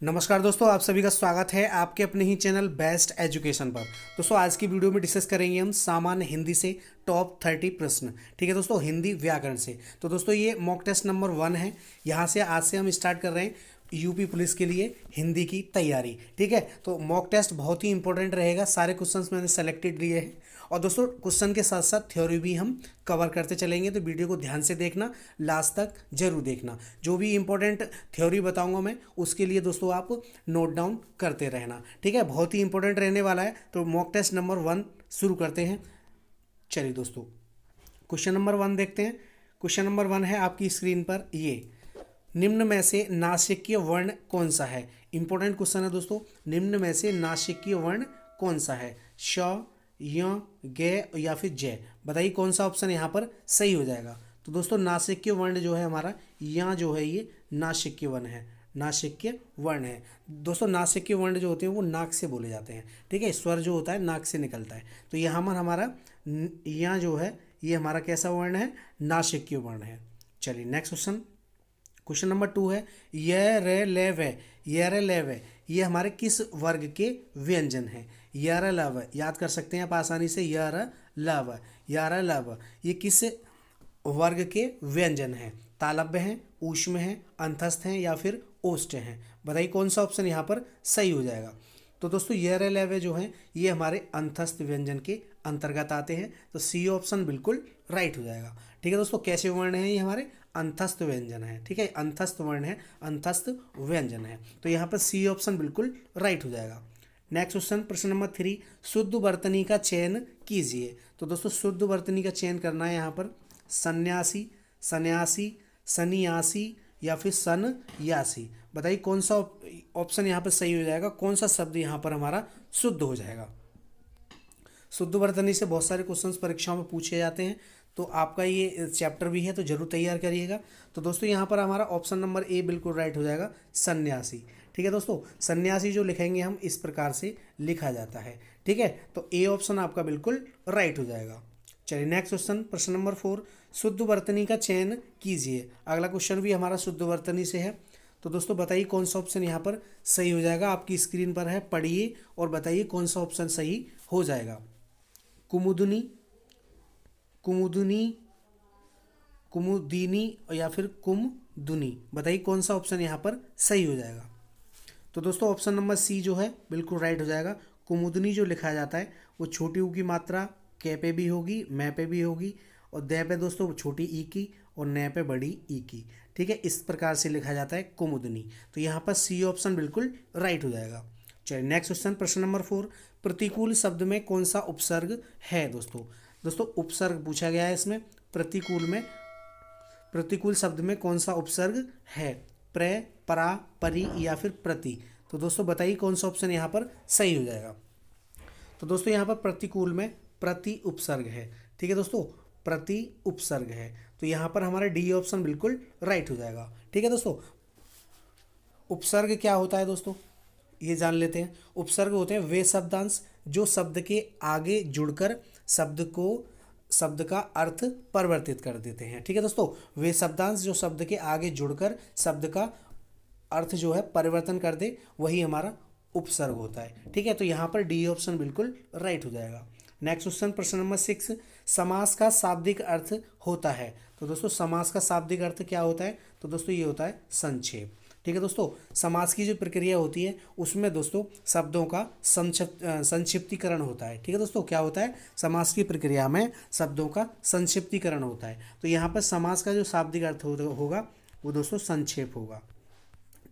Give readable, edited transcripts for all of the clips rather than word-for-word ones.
नमस्कार दोस्तों, आप सभी का स्वागत है आपके अपने ही चैनल बेस्ट एजुकेशन पर। दोस्तों आज की वीडियो में डिस्कस करेंगे हम सामान्य हिंदी से टॉप 30 प्रश्न। ठीक है दोस्तों, हिंदी व्याकरण से। तो दोस्तों ये मॉक टेस्ट नंबर 1 है। यहाँ से आज से हम स्टार्ट कर रहे हैं यूपी पुलिस के लिए हिंदी की तैयारी। ठीक है, तो मॉक टेस्ट बहुत ही इंपॉर्टेंट रहेगा। सारे क्वेश्चंस मैंने सेलेक्टेड लिए हैं और दोस्तों क्वेश्चन के साथ साथ थ्योरी भी हम कवर करते चलेंगे, तो वीडियो को ध्यान से देखना, लास्ट तक जरूर देखना। जो भी इंपॉर्टेंट थ्योरी बताऊंगा मैं उसके लिए दोस्तों आप नोट डाउन करते रहना। ठीक है, बहुत ही इंपॉर्टेंट रहने वाला है। तो मॉक टेस्ट नंबर 1 शुरू करते हैं। चलिए दोस्तों क्वेश्चन नंबर 1 देखते हैं। क्वेश्चन नंबर 1 है आपकी स्क्रीन पर, ये निम्न में से नासिकीय वर्ण कौन सा है। इंपॉर्टेंट क्वेश्चन है दोस्तों। निम्न में से नासिकीय वर्ण कौन सा है, श, य, गे या फिर जय। बताइए कौन सा ऑप्शन यहाँ पर सही हो जाएगा। तो दोस्तों नासिकीय वर्ण जो है हमारा यहाँ जो है ये नासिकीय वर्ण है, नासिकीय वर्ण है। दोस्तों नासिकीय वर्ण जो होते हैं वो नाक से बोले जाते हैं। ठीक है, स्वर जो होता है नाक से निकलता है। तो यहाँ पर हमारा यहाँ जो है ये हमारा कैसा वर्ण है, नासिकीय वर्ण है। चलिए नेक्स्ट क्वेश्चन। क्वेश्चन नंबर 2 है, य रे ले वे, य रे ले वे ये हमारे किस वर्ग के व्यंजन हैं। य र ल व याद कर सकते हैं आप आसानी से, य र ल व, य र ल व ये किस वर्ग के व्यंजन हैं। तालव्य हैं, ऊष्म हैं, अंतस्थ हैं या फिर ओष्ठ हैं। बताइए कौन सा ऑप्शन यहाँ पर सही हो जाएगा। तो दोस्तों ये रे ले वे जो हैं ये हमारे अंतस्थ व्यंजन के अंतर्गत आते हैं। तो सी ऑप्शन बिल्कुल राइट हो जाएगा। ठीक है दोस्तों, कैसे वर्ण हैं ये हमारे अंतस्थ व्यंजन है। ठीक है, अंतस्थ वर्ण है, अंतस्थ व्यंजन है। तो यहाँ पर सी ऑप्शन बिल्कुल राइट हो जाएगा। नेक्स्ट क्वेश्चन, प्रश्न नंबर 3, शुद्ध वर्तनी का चयन कीजिए। तो दोस्तों शुद्ध वर्तनी का चयन करना है यहाँ पर, सन्यासी, सन्यासी, सन्यासी या फिर सनयासी। बताइए कौन सा ऑप्शन यहाँ पर सही हो जाएगा, कौन सा शब्द यहाँ पर हमारा शुद्ध हो जाएगा। शुद्ध वर्तनी से बहुत सारे क्वेश्चंस परीक्षाओं में पूछे जाते हैं, तो आपका ये चैप्टर भी है तो जरूर तैयार करिएगा। तो दोस्तों यहाँ पर हमारा ऑप्शन नंबर ए बिल्कुल राइट हो जाएगा, सन्यासी। ठीक है दोस्तों, सन्यासी जो लिखेंगे हम इस प्रकार से लिखा जाता है। ठीक है, तो ए ऑप्शन आपका बिल्कुल राइट हो जाएगा। चलिए नेक्स्ट क्वेश्चन, प्रश्न नंबर 4, शुद्ध वर्तनी का चयन कीजिए। अगला क्वेश्चन भी हमारा शुद्ध वर्तनी से है। तो दोस्तों बताइए कौन सा ऑप्शन यहाँ पर सही हो जाएगा। आपकी स्क्रीन पर है, पढ़िए और बताइए कौन सा ऑप्शन सही हो जाएगा। कुमुदनी, कुमुदनी, कुमुदिनी या फिर कुमदुनी। बताइए कौन सा ऑप्शन यहाँ पर सही हो जाएगा। तो दोस्तों ऑप्शन नंबर सी जो है बिल्कुल राइट हो जाएगा। कुमुदनी जो लिखा जाता है वो छोटी ऊ की मात्रा कै पे भी होगी, मैं पे भी होगी, और दे पे दोस्तों छोटी ई की और नै पे बड़ी ई की। ठीक है, इस प्रकार से लिखा जाता है कुमुदनी। तो यहाँ पर सी ऑप्शन बिल्कुल राइट हो जाएगा। चलिए नेक्स्ट क्वेश्चन, प्रश्न नंबर 4, प्रतिकूल शब्द में कौन सा उपसर्ग है। दोस्तों उपसर्ग पूछा गया है इसमें। प्रतिकूल में, प्रतिकूल शब्द में कौन सा उपसर्ग है, प्र, परा, परि या फिर प्रति। तो दोस्तों बताइए कौन सा ऑप्शन यहाँ पर सही हो जाएगा। तो दोस्तों यहाँ पर प्रतिकूल में प्रति उपसर्ग है। ठीक है दोस्तों, प्रति उपसर्ग है। तो यहाँ पर हमारा डी ऑप्शन बिल्कुल राइट हो जाएगा। ठीक है दोस्तों, उपसर्ग क्या होता है दोस्तों ये जान लेते हैं। उपसर्ग होते हैं वे शब्दांश जो शब्द के आगे जुड़कर शब्द का अर्थ परिवर्तित कर देते हैं। ठीक है दोस्तों, वे शब्दांश जो शब्द के आगे जुड़कर शब्द का अर्थ जो है परिवर्तन कर दे वही हमारा उपसर्ग होता है। ठीक है, तो यहाँ पर डी ऑप्शन बिल्कुल राइट हो जाएगा। नेक्स्ट क्वेश्चन, प्रश्न नंबर 6, समास का शाब्दिक अर्थ होता है। तो दोस्तों समास का शाब्दिक अर्थ क्या होता है। तो दोस्तों ये होता है संक्षेप। ठीक है दोस्तों, समास की जो प्रक्रिया होती है उसमें दोस्तों शब्दों का संक्षिप्तीकरण होता है। ठीक है दोस्तों, क्या होता है, समास की प्रक्रिया में शब्दों का संक्षिप्तीकरण होता है। तो यहाँ पर समास का जो शाब्दिक अर्थ होगा वो दोस्तों संक्षेप होगा।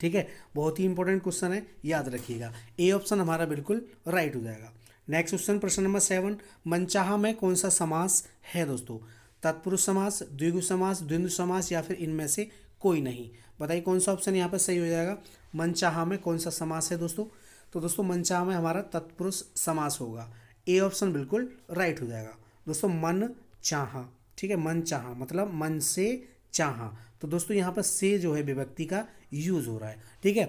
ठीक है, बहुत ही इंपॉर्टेंट क्वेश्चन है, याद रखिएगा। ए ऑप्शन हमारा बिल्कुल राइट हो जाएगा। नेक्स्ट क्वेश्चन, प्रश्न नंबर 7, मनचाहा में कौन सा समास है दोस्तों। तत्पुरुष समास, द्विगु समास, द्वंद्व समास या फिर इनमें से कोई नहीं। बताइए कौन सा ऑप्शन यहाँ पर सही हो जाएगा। मनचाहा में कौन सा समास है दोस्तों। तो दोस्तों मनचाहा में हमारा तत्पुरुष समास होगा। ए ऑप्शन बिल्कुल राइट हो जाएगा। दोस्तों मन चाहा, ठीक है, मन चाहा मतलब मन से चाहा। तो दोस्तों यहाँ पर से जो है विभक्ति का यूज हो रहा है। ठीक है,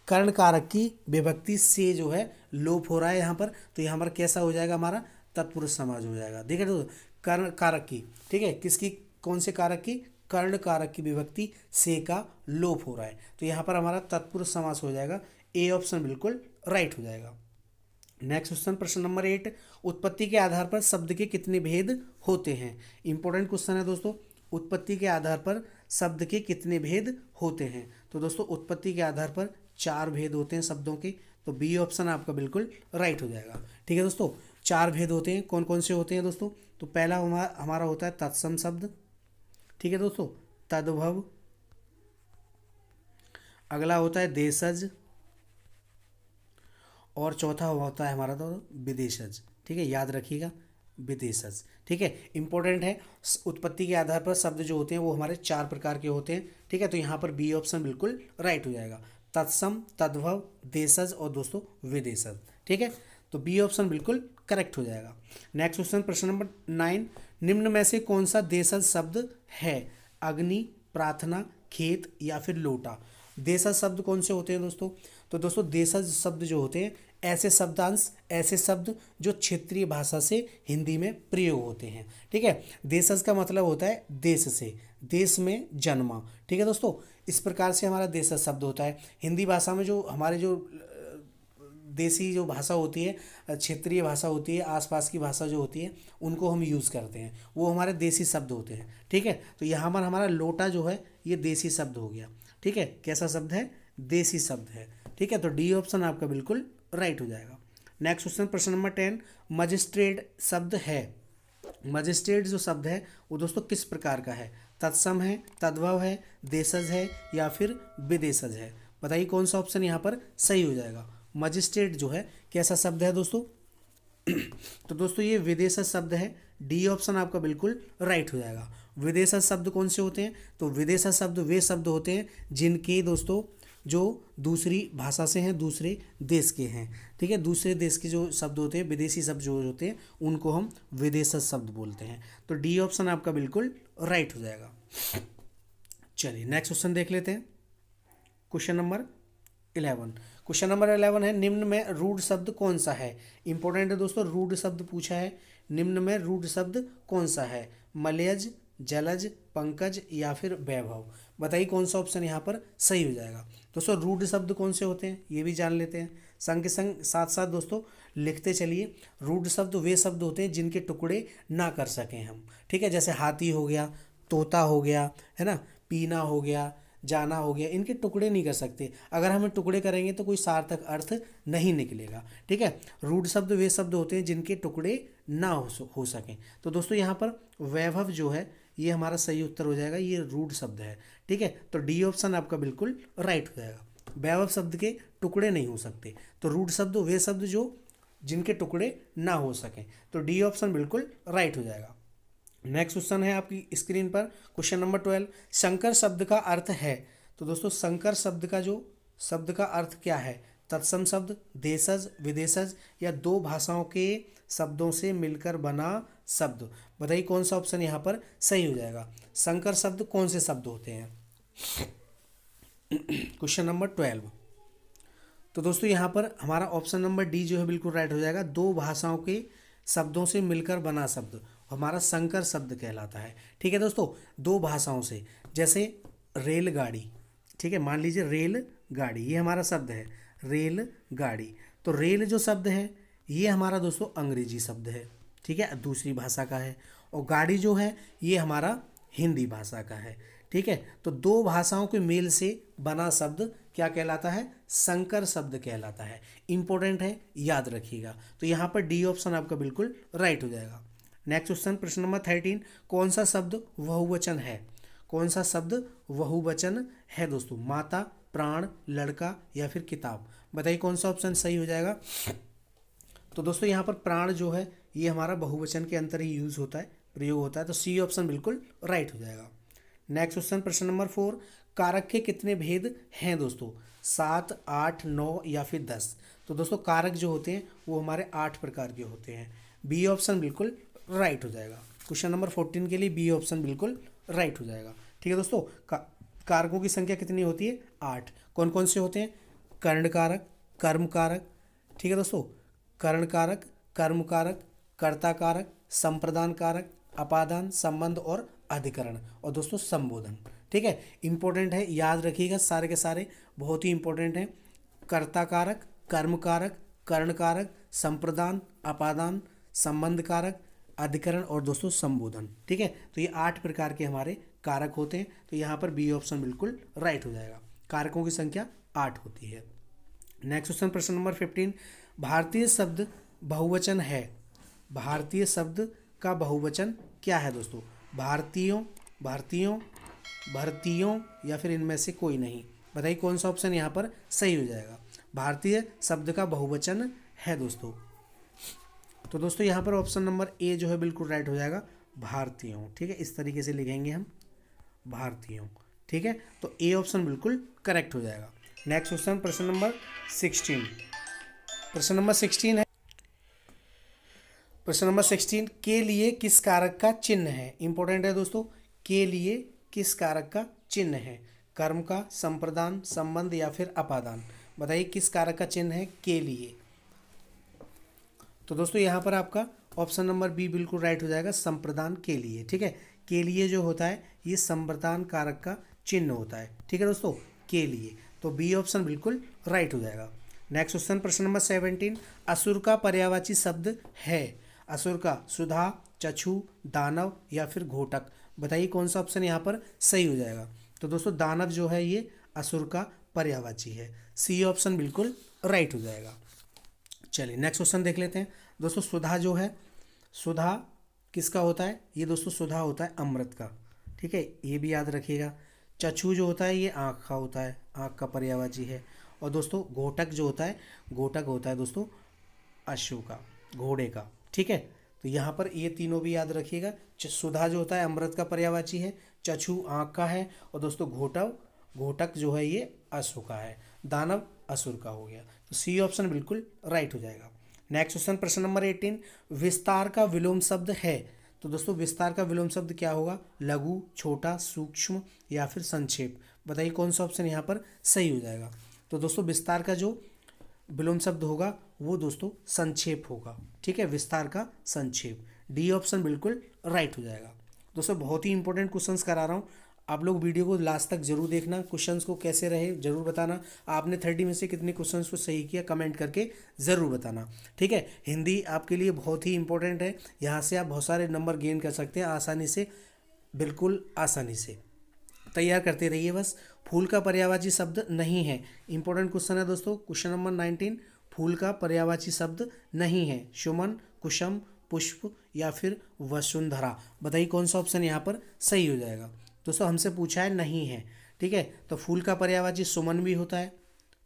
कर्ण कारक की विभक्ति से जो है लोप हो रहा है यहाँ पर। तो यहाँ पर कैसा हो जाएगा, हमारा तत्पुरुष समास हो जाएगा। देखिए तो कर्ण कारक की, ठीक है, किसकी, कौन से कारक की, कर्ण कारक की विभक्ति से का लोप हो रहा है। तो यहाँ पर हमारा तत्पुरुष समास हो जाएगा। ए ऑप्शन बिल्कुल राइट हो जाएगा। नेक्स्ट क्वेश्चन प्रश्न नंबर 8, उत्पत्ति के आधार पर शब्द के कितने भेद होते हैं। इंपॉर्टेंट क्वेश्चन है दोस्तों, उत्पत्ति के आधार पर शब्द के कितने भेद होते हैं। तो दोस्तों उत्पत्ति के आधार पर 4 भेद होते हैं शब्दों के, तो बी ऑप्शन आपका बिल्कुल राइट हो जाएगा। ठीक है दोस्तों, 4 भेद होते हैं। कौन कौन से होते हैं दोस्तों, तो पहला हमारा होता है तत्सम शब्द, ठीक है दोस्तों, तद्भव, अगला होता है देशज, और चौथा होता है हमारा तो विदेशज। ठीक है, याद रखिएगा विदेशज। ठीक है, इंपॉर्टेंट है। उत्पत्ति के आधार पर शब्द जो होते हैं वो हमारे 4 प्रकार के होते हैं। ठीक है, तो यहाँ पर बी ऑप्शन बिल्कुल राइट हो जाएगा, तत्सम, तद्भव, देशज और दोस्तों विदेशज। ठीक है, तो बी ऑप्शन बिल्कुल करेक्ट हो जाएगा। नेक्स्ट क्वेश्चन प्रश्न नंबर 9, निम्न में से कौन सा देशज शब्द है। अग्नि, प्रार्थना, खेत या फिर लोटा। देशज शब्द कौन से होते हैं दोस्तों, तो दोस्तों देशज शब्द जो होते हैं ऐसे शब्दांश, ऐसे शब्द जो क्षेत्रीय भाषा से हिंदी में प्रयोग होते हैं। ठीक है, देशज का मतलब होता है देश से, देश में जन्मा। ठीक है दोस्तों, इस प्रकार से हमारा देशज शब्द होता है। हिंदी भाषा में जो हमारे जो देसी जो भाषा होती है, क्षेत्रीय भाषा होती है, आसपास की भाषा जो होती है उनको हम यूज़ करते हैं, वो हमारे देसी शब्द होते हैं। ठीक है, तो यहाँ पर हमारा लोटा जो है ये देसी शब्द हो गया। ठीक है, कैसा शब्द है, देसी शब्द है। ठीक है, तो डी ऑप्शन आपका बिल्कुल राइट हो जाएगा। नेक्स्ट क्वेश्चन प्रश्न नंबर 10, मजिस्ट्रेट शब्द है। मजिस्ट्रेट जो शब्द है वो दोस्तों किस प्रकार का है, तत्सम है, तद्भव है, देशज है या फिर विदेशज है। बताइए कौन सा ऑप्शन यहाँ पर सही हो जाएगा। मजिस्ट्रेट जो है कैसा शब्द है दोस्तों तो दोस्तों ये विदेशज शब्द है, डी ऑप्शन आपका बिल्कुल राइट हो जाएगा। विदेशज शब्द कौन से होते हैं, तो विदेशज शब्द वे शब्द होते हैं जिनके दोस्तों जो दूसरी भाषा से हैं, दूसरे देश के हैं। ठीक है, दूसरे देश के जो शब्द होते हैं, विदेशी शब्द जो होते हैं उनको हम विदेशज शब्द बोलते हैं। तो डी ऑप्शन आपका बिल्कुल राइट हो जाएगा। चलिए नेक्स्ट क्वेश्चन देख लेते हैं। क्वेश्चन नंबर 11, क्वेश्चन नंबर 11 है, निम्न में रूढ़ शब्द कौन सा है। इंपॉर्टेंट है दोस्तों, रूढ़ शब्द पूछा है। निम्न में रूढ़ शब्द कौन सा है, मलयज, जलज, पंकज या फिर वैभव। बताइए कौन सा ऑप्शन यहाँ पर सही हो जाएगा। दोस्तों रूढ़ शब्द कौन से होते हैं ये भी जान लेते हैं, संग के संग साथ साथ दोस्तों लिखते चलिए। रूढ़ शब्द वे शब्द होते हैं जिनके टुकड़े ना कर सकें हम। ठीक है, जैसे हाथी हो गया, तोता हो गया, है ना, पीना हो गया, जाना हो गया, इनके टुकड़े नहीं कर सकते। अगर हमें टुकड़े करेंगे तो कोई सार्थक अर्थ नहीं निकलेगा। ठीक है, रूढ़ शब्द वे शब्द होते हैं जिनके टुकड़े ना हो सकें। तो दोस्तों यहाँ पर वैभव जो है ये हमारा सही उत्तर हो जाएगा, ये रूढ़ शब्द है। ठीक है, तो डी ऑप्शन आपका बिल्कुल राइट हो जाएगा। वैभव शब्द के टुकड़े नहीं हो सकते, तो रूढ़ शब्द वे शब्द जो जिनके टुकड़े ना हो सकें, तो डी ऑप्शन बिल्कुल राइट हो जाएगा। नेक्स्ट क्वेश्चन है आपकी स्क्रीन पर, क्वेश्चन नंबर 12, संकर शब्द का अर्थ है। तो दोस्तों संकर शब्द का जो शब्द का अर्थ क्या है, तत्सम शब्द, देशज, विदेशज या दो भाषाओं के शब्दों से मिलकर बना शब्द। बताइए कौन सा ऑप्शन यहाँ पर सही हो जाएगा। संकर शब्द कौन से शब्द होते हैं। क्वेश्चन नंबर 12, तो दोस्तों यहाँ पर हमारा ऑप्शन नंबर डी जो है बिल्कुल राइट हो जाएगा। दो भाषाओं के शब्दों से मिलकर बना शब्द हमारा संकर शब्द कहलाता है। ठीक है दोस्तों, दो भाषाओं से, जैसे रेलगाड़ी। ठीक है, मान लीजिए रेल गाड़ी ये हमारा शब्द है, रेल गाड़ी। तो रेल जो शब्द है ये हमारा दोस्तों अंग्रेजी शब्द है। ठीक है, दूसरी भाषा का है। और गाड़ी जो है ये हमारा हिंदी भाषा का है। ठीक है, तो दो भाषाओं के मेल से बना शब्द क्या कहलाता है, संकर शब्द कहलाता है। इंपॉर्टेंट है, याद रखिएगा। तो यहाँ पर डी ऑप्शन आपका बिल्कुल राइट हो जाएगा। नेक्स्ट क्वेश्चन प्रश्न नंबर 13, कौन सा शब्द बहुवचन है। कौन सा शब्द बहुवचन है दोस्तों, माता, प्राण, लड़का या फिर किताब। बताइए कौन सा ऑप्शन सही हो जाएगा। तो दोस्तों यहाँ पर प्राण जो है ये हमारा बहुवचन के अंतर ही यूज होता है, प्रयोग होता है, तो सी ऑप्शन बिल्कुल राइट हो जाएगा। नेक्स्ट क्वेश्चन प्रश्न नंबर 4, कारक के कितने भेद हैं दोस्तों, 7, 8, 9 या फिर 10। तो दोस्तों कारक जो होते हैं वो हमारे 8 प्रकार के होते हैं। बी ऑप्शन बिल्कुल राइट हो जाएगा। क्वेश्चन नंबर 14 के लिए बी ऑप्शन बिल्कुल राइट हो जाएगा। ठीक है दोस्तों, कारकों की संख्या कितनी होती है, 8। कौन कौन से होते हैं, कर्ण कारक, कर्म कारक। ठीक है दोस्तों, कर्ण कारक, कर्म कारक, कर्ता कारक, संप्रदान कारक, अपादान, संबंध और अधिकरण और दोस्तों संबोधन। ठीक है, इंपॉर्टेंट है, याद रखिएगा, सारे के सारे बहुत ही इंपॉर्टेंट हैं। कर्ता कारक, कर्म कारक, कर्ण कारक, संप्रदान, अपादान, संबंध कारक, अधिकरण और दोस्तों संबोधन। ठीक है, तो ये 8 प्रकार के हमारे कारक होते हैं। तो यहाँ पर बी ऑप्शन बिल्कुल राइट हो जाएगा। कारकों की संख्या 8 होती है। नेक्स्ट क्वेश्चन, प्रश्न नंबर 15, भारतीय शब्द बहुवचन है। भारतीय शब्द का बहुवचन क्या है दोस्तों? भारतीयों, भारतीयों, भारतीयों या फिर इनमें से कोई नहीं। बताइए कौन सा ऑप्शन यहाँ पर सही हो जाएगा। भारतीय शब्द का बहुवचन है दोस्तों। तो दोस्तों यहाँ पर ऑप्शन नंबर ए जो है बिल्कुल राइट हो जाएगा, भारतीयों। ठीक है, इस तरीके से लिखेंगे हम, भारतीयों। ठीक है, तो ए ऑप्शन बिल्कुल करेक्ट हो जाएगा। नेक्स्ट क्वेश्चन, प्रश्न नंबर 16। प्रश्न नंबर 16 है, प्रश्न नंबर 16, के लिए किस कारक का चिन्ह है? इंपॉर्टेंट है दोस्तों, के लिए किस कारक का चिन्ह है? कर्म का, संप्रदान, संबंध या फिर अपादान। बताइए किस कारक का चिन्ह है के लिए? तो दोस्तों यहाँ पर आपका ऑप्शन नंबर बी बिल्कुल राइट हो जाएगा, संप्रदान के लिए। ठीक है, के लिए जो होता है ये संप्रदान कारक का चिन्ह होता है। ठीक है दोस्तों, के लिए, तो बी ऑप्शन बिल्कुल राइट हो जाएगा। नेक्स्ट क्वेश्चन, प्रश्न नंबर 17, असुर का पर्यायवाची शब्द है। असुर का सुधा, चक्षु, दानव या फिर घोटक। बताइए कौन सा ऑप्शन यहाँ पर सही हो जाएगा। तो दोस्तों दानव जो है ये असुर का पर्यायवाची है, सी ऑप्शन बिल्कुल राइट हो जाएगा। चलिए नेक्स्ट क्वेश्चन देख लेते हैं दोस्तों। सुधा जो है, सुधा किसका होता है? ये दोस्तों सुधा होता है अमृत का। ठीक है, ये भी याद रखिएगा। चक्षु जो होता है ये आँख का होता है, आँख का पर्यायवाची है। और दोस्तों घोटक जो होता है, घोटक होता है दोस्तों अश्व का, घोड़े का। ठीक है, तो यहाँ पर ये तीनों भी याद रखिएगा। सुधा जो होता है अमृत का पर्यायवाची है, चक्षु आँख का है, और दोस्तों घोटक जो है ये अश्व का है, दानव असुर का हो गया। तो सी ऑप्शन बिल्कुल राइट हो जाएगा। नेक्स्ट क्वेश्चन, प्रश्न नंबर 18, विस्तार का विलोम शब्द है। तो दोस्तों विस्तार का विलोम शब्द क्या होगा? लघु, छोटा, सूक्ष्म या फिर संक्षेप। बताइए कौन सा ऑप्शन यहाँ पर सही हो जाएगा। तो दोस्तों विस्तार का जो विलोम शब्द होगा वो दोस्तों संक्षेप होगा। ठीक है, विस्तार का संक्षेप, डी ऑप्शन बिल्कुल राइट हो जाएगा। दोस्तों बहुत ही इंपॉर्टेंट क्वेश्चंस करा रहा हूँ, आप लोग वीडियो को लास्ट तक जरूर देखना। क्वेश्चंस को कैसे रहे जरूर बताना। आपने 30 में से कितने क्वेश्चंस को सही किया कमेंट करके ज़रूर बताना। ठीक है, हिंदी आपके लिए बहुत ही इंपॉर्टेंट है, यहाँ से आप बहुत सारे नंबर गेन कर सकते हैं आसानी से, बिल्कुल आसानी से। तैयार करते रहिए बस। फूल का पर्यायवाची शब्द नहीं है, इंपॉर्टेंट क्वेश्चन है दोस्तों। क्वेश्चन नंबर 19, फूल का पर्यायवाची शब्द नहीं है। सुमन, कुसुम, पुष्प या फिर वसुंधरा। बताइए कौन सा ऑप्शन यहाँ पर सही हो जाएगा। दोस्तों हमसे पूछा है नहीं है। ठीक है, तो फूल का पर्यायवाची सुमन भी होता है,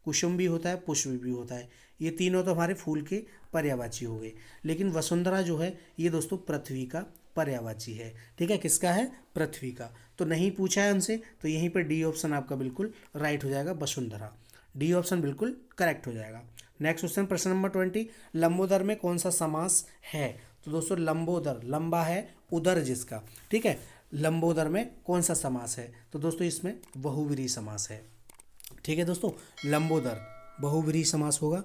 कुसुम भी होता है, पुष्प भी होता है। ये तीनों तो हमारे फूल के पर्यायवाची हो गए। लेकिन वसुंधरा जो है ये दोस्तों पृथ्वी का पर्यायवाची है। ठीक है, किसका है? पृथ्वी का। तो नहीं पूछा है हमसे, तो यहीं पर डी ऑप्शन आपका बिल्कुल राइट हो जाएगा, वसुंधरा। डी ऑप्शन बिल्कुल करेक्ट हो जाएगा। नेक्स्ट क्वेश्चन, प्रश्न नंबर 20, लंबोदर में कौन सा समास है? तो दोस्तों लंबोदर, लंबा है उदर जिसका। ठीक है, लंबोदर में कौन सा समास है? तो दोस्तों इसमें बहुव्रीहि समास है। ठीक है दोस्तों, लंबोदर बहुव्रीहि समास होगा।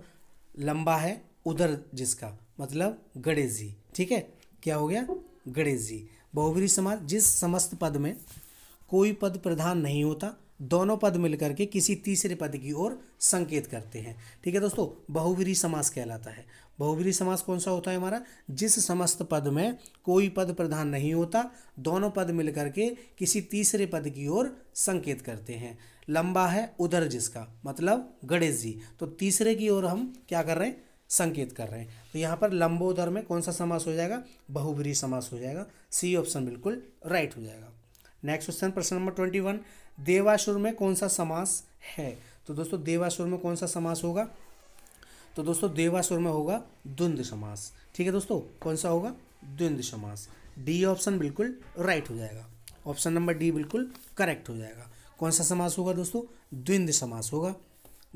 लंबा है उदर जिसका, मतलब गणेश जी। ठीक है, क्या हो गया? गणेश जी। बहुव्रीहि समास, जिस समस्त पद में कोई पद प्रधान नहीं होता, दोनों पद मिलकर के किसी तीसरे पद की ओर संकेत करते हैं। ठीक है दोस्तों, बहुव्रीहि समास कहलाता है। बहुव्रीहि समास कौन सा होता है हमारा? जिस समस्त पद में कोई पद प्रधान नहीं होता, दोनों पद मिलकर के किसी तीसरे पद की ओर संकेत करते हैं। लंबा है उदर जिसका, मतलब गणेश जी, तो तीसरे की ओर हम क्या कर रहे हैं? संकेत कर रहे हैं। तो यहाँ पर लंबोदर में कौन सा समास हो जाएगा? बहुव्रीहि समास हो जाएगा, सी ऑप्शन बिल्कुल राइट हो जाएगा। नेक्स्ट क्वेश्चन, प्रश्न नंबर 21, देवासुर में कौन सा समास है? तो दोस्तों देवासुर में कौन सा समास होगा? तो दोस्तों देवासुर में होगा द्वंद्व समास। ठीक है दोस्तों, कौन सा होगा? द्वंद्व समास। डी ऑप्शन बिल्कुल राइट हो जाएगा, ऑप्शन नंबर डी बिल्कुल करेक्ट हो जाएगा। कौन सा समास होगा दोस्तों? द्वंद्व समास होगा।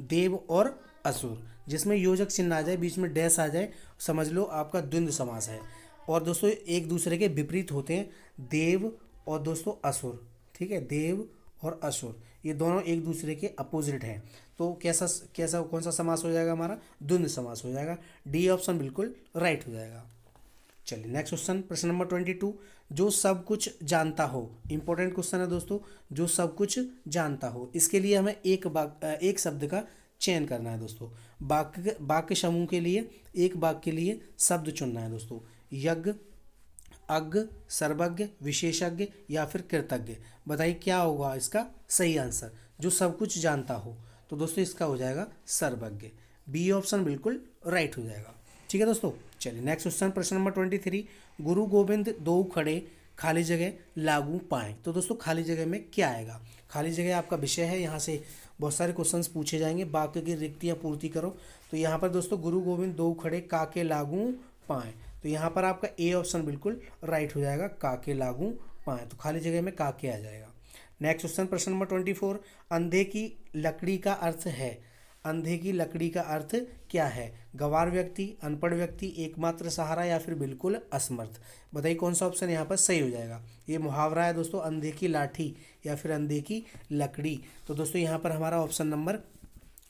देव और असुर, जिसमें योजक चिन्ह आ जाए, बीच में डैश आ जाए, समझ लो आपका द्वंद्व समास है। और दोस्तों एक दूसरे के विपरीत होते हैं, देव और दोस्तों असुर। ठीक है, देव और असुर ये दोनों एक दूसरे के अपोजिट हैं। तो कैसा कैसा कौन सा समास हो जाएगा हमारा? द्वंद्व समास हो जाएगा। डी ऑप्शन बिल्कुल राइट हो जाएगा। चलिए नेक्स्ट क्वेश्चन, प्रश्न नंबर 22, जो सब कुछ जानता हो। इंपॉर्टेंट क्वेश्चन है दोस्तों, जो सब कुछ जानता हो। इसके लिए हमें एक शब्द का चयन करना है दोस्तों। वाक्य वाक्य समूह के लिए एक वाक्य के लिए शब्द चुनना है दोस्तों। यज्ञ, अज्ञ, सर्वज्ञ, विशेषज्ञ या फिर कृतज्ञ। बताइए क्या होगा इसका सही आंसर, जो सब कुछ जानता हो। तो दोस्तों इसका हो जाएगा सर्वज्ञ। बी ऑप्शन बिल्कुल राइट हो जाएगा। ठीक है दोस्तों, चलिए नेक्स्ट क्वेश्चन, प्रश्न नंबर 23। गुरु गोविंद दो खड़े खाली जगह लागू पाएं। तो दोस्तों खाली जगह में क्या आएगा? खाली जगह आपका विषय है, यहाँ से बहुत सारे क्वेश्चंस पूछे जाएंगे। वाक्य की रिक्तियाँ पूर्ति करो। तो यहाँ पर दोस्तों गुरु गोविंद दो खड़े काके लागू पाएं, तो यहाँ पर आपका ए ऑप्शन बिल्कुल राइट हो जाएगा, काके लागू पाएं। तो खाली जगह में काके आ जाएगा। नेक्स्ट क्वेश्चन, प्रश्न नंबर 24। अंधे की लकड़ी का अर्थ है, अंधे की लकड़ी का अर्थ क्या है? गंवार व्यक्ति, अनपढ़ व्यक्ति, एकमात्र सहारा या फिर बिल्कुल असमर्थ। बताइए कौन सा ऑप्शन यहाँ पर सही हो जाएगा। ये मुहावरा है दोस्तों, अंधे की लाठी या फिर अंधे की लकड़ी। तो दोस्तों यहाँ पर हमारा ऑप्शन नंबर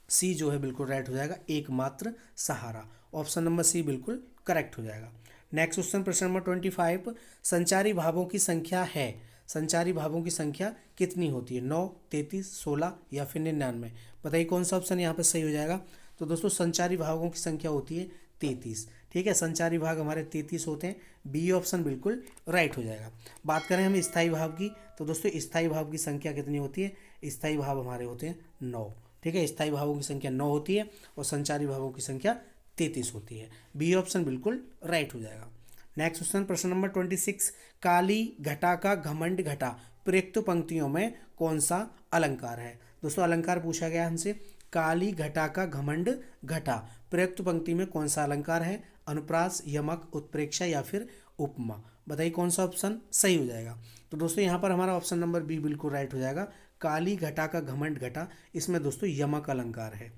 सी जो है बिल्कुल राइट हो जाएगा, एकमात्र सहारा। ऑप्शन नंबर सी बिल्कुल करेक्ट हो जाएगा। नेक्स्ट क्वेश्चन, प्रश्न नंबर 25। संचारी भावों की संख्या है, संचारी भावों की संख्या कितनी होती है? 9, 33, 16 या फिर 99। बताइए कौन सा ऑप्शन यहाँ पर सही हो जाएगा। तो दोस्तों संचारी भागों की संख्या होती है 33। ठीक है, संचारी भाग हमारे 33 होते हैं। बी ऑप्शन बिल्कुल राइट हो जाएगा। बात करें हम स्थायी भाव की, तो दोस्तों स्थायी भाव की संख्या कितनी होती है? स्थायी भाव हमारे होते हैं 9। ठीक है, स्थायी भावों की संख्या 9 होती है और संचारी भावों की संख्या 33 होती है। बी ऑप्शन बिल्कुल राइट हो जाएगा। नेक्स्ट क्वेश्चन, प्रश्न नंबर 26। काली घटा का घमंड घटा, प्रयुक्त पंक्तियों में कौन सा अलंकार है? दोस्तों अलंकार पूछा गया हमसे। काली घटा का घमंड घटा, प्रयुक्त पंक्ति में कौन सा अलंकार है? अनुप्रास, यमक, उत्प्रेक्षा या फिर उपमा। बताइए कौन सा ऑप्शन सही हो जाएगा। तो दोस्तों यहाँ पर हमारा ऑप्शन नंबर बी बिल्कुल राइट हो जाएगा, काली घटा का घमंड घटा। इसमें दोस्तों यमक अलंकार है।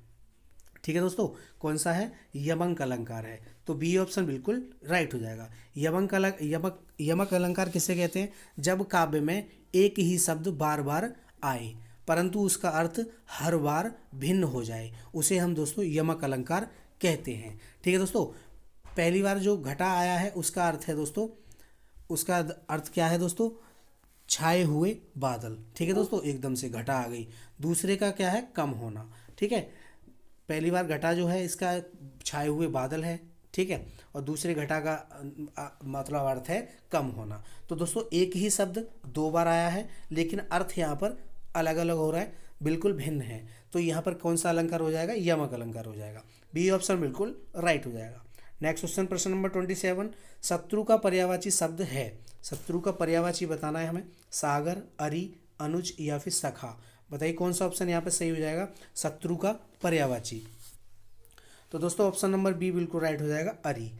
ठीक है दोस्तों, कौन सा है? यमक अलंकार है। तो बी ऑप्शन बिल्कुल राइट हो जाएगा। यमक अलंकार किसे कहते हैं? जब काव्य में एक ही शब्द बार बार आए परंतु उसका अर्थ हर बार भिन्न हो जाए, उसे हम दोस्तों यमक अलंकार कहते हैं। ठीक है दोस्तों, पहली बार जो घटा आया है उसका अर्थ है दोस्तों, उसका अर्थ क्या है दोस्तों? छाए हुए बादल। ठीक है दोस्तों, एकदम से घटा आ गई। दूसरे का क्या है? कम होना। ठीक है, पहली बार घटा जो है इसका छाए हुए बादल है। ठीक है, और दूसरे घटा का मतलब अर्थ है कम होना। तो दोस्तों एक ही शब्द दो बार आया है लेकिन अर्थ यहाँ पर अलग अलग हो रहा है, बिल्कुल भिन्न है। तो यहाँ पर कौन सा अलंकार हो जाएगा? यमक अलंकार हो जाएगा। बी ऑप्शन बिल्कुल राइट हो जाएगा। नेक्स्ट क्वेश्चन, प्रश्न नंबर 27। शत्रु का पर्यायवाची शब्द है, शत्रु का पर्यायवाची बताना है हमें। सागर, अरि, अनुज या फिर सखा। बताइए कौन सा ऑप्शन यहाँ पे सही हो जाएगा, शत्रु का पर्यायवाची। तो दोस्तों ऑप्शन नंबर बी बिल्कुल राइट हो जाएगा, अरि।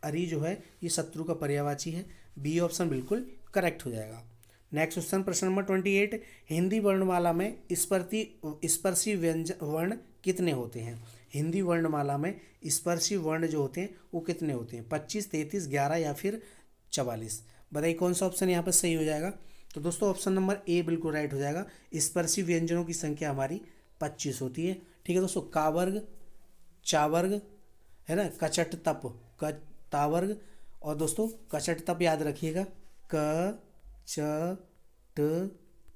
अरि जो है ये शत्रु का पर्यायवाची है। बी ऑप्शन बिल्कुल करेक्ट हो जाएगा। नेक्स्ट क्वेश्चन, प्रश्न नंबर 28। हिंदी वर्णमाला में स्पर्शी व्यंजन वर्ण कितने होते हैं? हिंदी वर्णमाला में स्पर्शी वर्ण जो होते हैं वो कितने होते हैं? 25, 33, 11 या फिर 44। बताइए कौन सा ऑप्शन यहाँ पर सही हो जाएगा। तो दोस्तों ऑप्शन नंबर ए बिल्कुल राइट हो जाएगा, स्पर्शी व्यंजनों की संख्या हमारी 25 होती है। ठीक है दोस्तों, का वर्ग, चा वर्ग है ना, कचट तप, ता वर्ग, और दोस्तों कचट तप याद रखिएगा, क च ट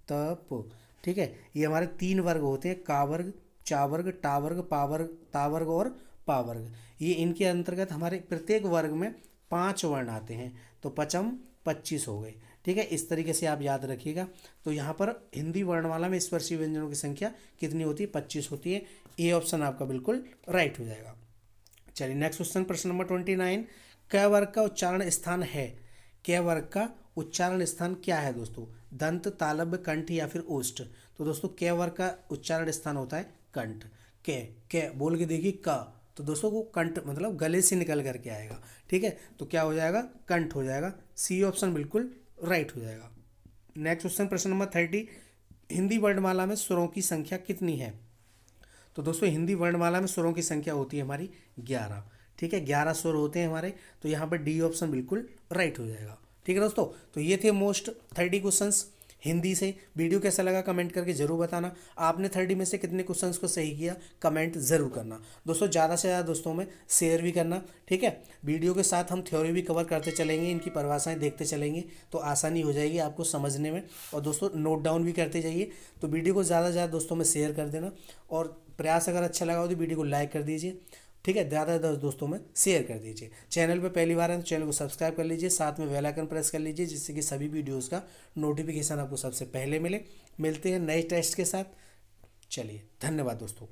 तप। ठीक है, ये हमारे 3 वर्ग होते हैं, का वर्ग, चा वर्ग, टा वर्ग, पा वर्ग, ता वर्ग और पा वर्ग। ये इनके अंतर्गत हमारे प्रत्येक वर्ग में 5 वर्ण आते हैं, तो पचम 25 हो गए। ठीक है, इस तरीके से आप याद रखिएगा। तो यहाँ पर हिंदी वर्णमाला में स्पर्शी व्यंजनों की संख्या कितनी होती है? 25 होती है। ए ऑप्शन आपका बिल्कुल राइट हो जाएगा। चलिए नेक्स्ट क्वेश्चन, प्रश्न नंबर 29। क वर्ग का उच्चारण स्थान है, क वर्ग का उच्चारण स्थान क्या है दोस्तों? दंत, तालव्य, कंठ या फिर ओष्ठ। तो दोस्तों क वर्ग का उच्चारण स्थान होता है कंठ। क बोल के देखिए क, तो दोस्तों को कंठ मतलब गले से निकल करके आएगा। ठीक है, तो क्या हो जाएगा? कंठ हो जाएगा। सी ऑप्शन बिल्कुल राइट हो जाएगा। नेक्स्ट क्वेश्चन, प्रश्न नंबर 30। हिंदी वर्णमाला में स्वरों की संख्या कितनी है? तो दोस्तों हिंदी वर्णमाला में स्वरों की संख्या होती है हमारी 11। ठीक है, 11 स्वर होते हैं हमारे, तो यहाँ पर डी ऑप्शन बिल्कुल राइट हो जाएगा। ठीक है दोस्तों, तो ये थे मोस्ट 30 क्वेश्चंस हिंदी से। वीडियो कैसा लगा कमेंट करके जरूर बताना। आपने 30 में से कितने क्वेश्चंस को सही किया कमेंट ज़रूर करना। दोस्तों ज़्यादा से ज़्यादा दोस्तों में शेयर भी करना, ठीक है। वीडियो के साथ हम थ्योरी भी कवर करते चलेंगे, इनकी परिभाषाएं देखते चलेंगे तो आसानी हो जाएगी आपको समझने में। और दोस्तों नोट डाउन भी करते जाइए। तो वीडियो को ज़्यादा से ज़्यादा दोस्तों में शेयर कर देना, और प्रयास अगर अच्छा लगा हो तो वीडियो को लाइक कर दीजिए, ठीक है। ज़्यादा से ज़्यादा दोस्तों में शेयर कर दीजिए। चैनल पे पहली बार है तो चैनल को सब्सक्राइब कर लीजिए, साथ में बेल आइकन प्रेस कर लीजिए, जिससे कि सभी वीडियोस का नोटिफिकेशन आपको सबसे पहले मिले। मिलते हैं नए टेस्ट के साथ। चलिए धन्यवाद दोस्तों।